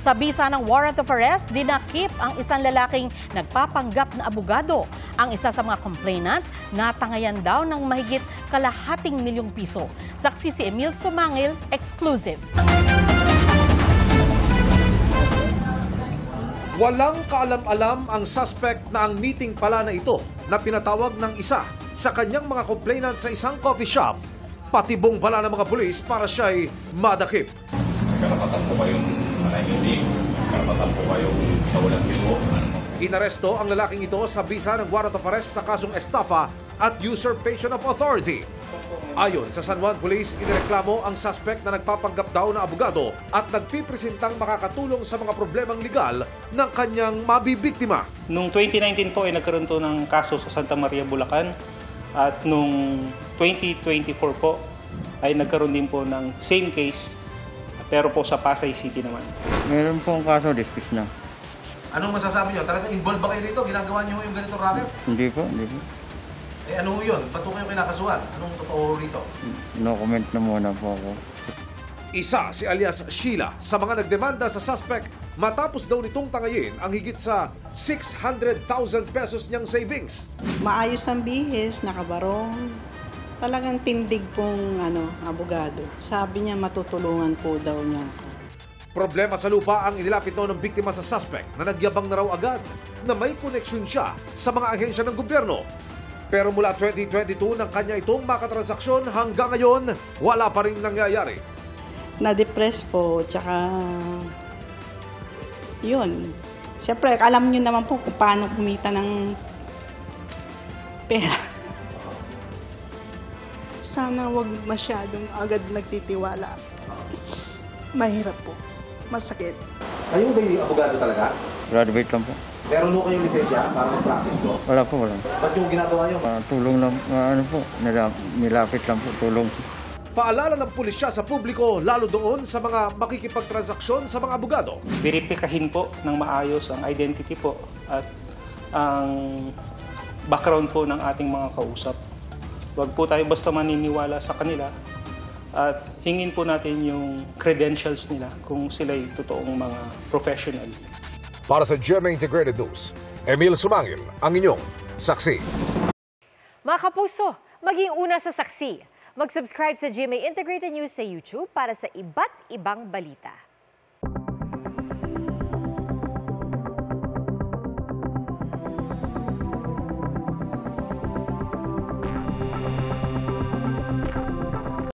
Sa bisa ng warrant of arrest, dinakip ang isang lalaking nagpapanggap na abogado. Ang isa sa mga complainant, natangayan daw ng mahigit kalahating milyong piso. Saksi si Emil Sumangil, exclusive. Walang kaalam-alam ang suspect na ang meeting pala na ito na pinatawag ng isa sa kanyang mga complainant sa isang coffee shop. Patibong pala ng mga pulis para siya'y madakip. Karapatan po kayong manahimik, karapatan po kayong sawalang bigo. Inaresto ang lalaking ito sa bisa ng warrant of arrest sa kasong estafa at usurpation of authority. Ayon sa San Juan Police, inireklamo ang suspect na nagpapanggap daw na abogado at nagpipresentang makakatulong sa mga problemang legal ng kanyang mabibiktima. Noong 2019 po ay nagkaroon to ng kaso sa Santa Maria, Bulacan, at noong 2024 po ay nagkaroon din po ng same case pero po sa Pasay City naman. Meron pong kaso, dismiss na. Anong masasabi niyo? Talagang involved ba kayo dito? Ginagawa niyo yung ganitong racket? Hindi po. Ano yun? Ba't po kayo kinakasuhan? Anong totoo rito? No comment na muna po ako. Isa si alias Sheila sa mga nagdemanda sa suspect matapos daw nitong tangayin ang higit sa 600,000 pesos niyang savings. Maayos ang bihis, nakabarong. Talagang tindig pong abogado. Sabi niya matutulungan po daw niya ako. Problema sa lupa ang inilapit daw ng biktima sa suspect na nagyabang na raw agad na may koneksyon siya sa mga ahensya ng gobyerno. Pero mula 2022 ng kanya itong makatransaksyon hanggang ngayon, wala pa rin nangyayari. Na-depress po, tsaka yun. Siyempre, alam niyo naman po kung paano kumita ng pera. Sana wag masyadong agad nagtitiwala. Mahirap po. Masakit. Kayo ba yung abogado talaga? Graduate lang po. Meron mo kayong lisensya para mag-practice ko? Wala po, wala. Ba't yung ginagawa nyo? Tulong lang, nilapit lang po, tulong. Paalala ng pulisya sa publiko, lalo doon sa mga makikipagtransaksyon sa mga abogado. Verifikahin po ng maayos ang identity po at ang background po ng ating mga kausap. Huwag po tayo basta maniniwala sa kanila at hingin po natin yung credentials nila kung sila'y totoong mga professional. Para sa GMA Integrated News, Emil Sumangil, ang inyong saksi. Mga kapuso, maging una sa saksi. Mag-subscribe sa GMA Integrated News sa YouTube para sa iba't ibang balita.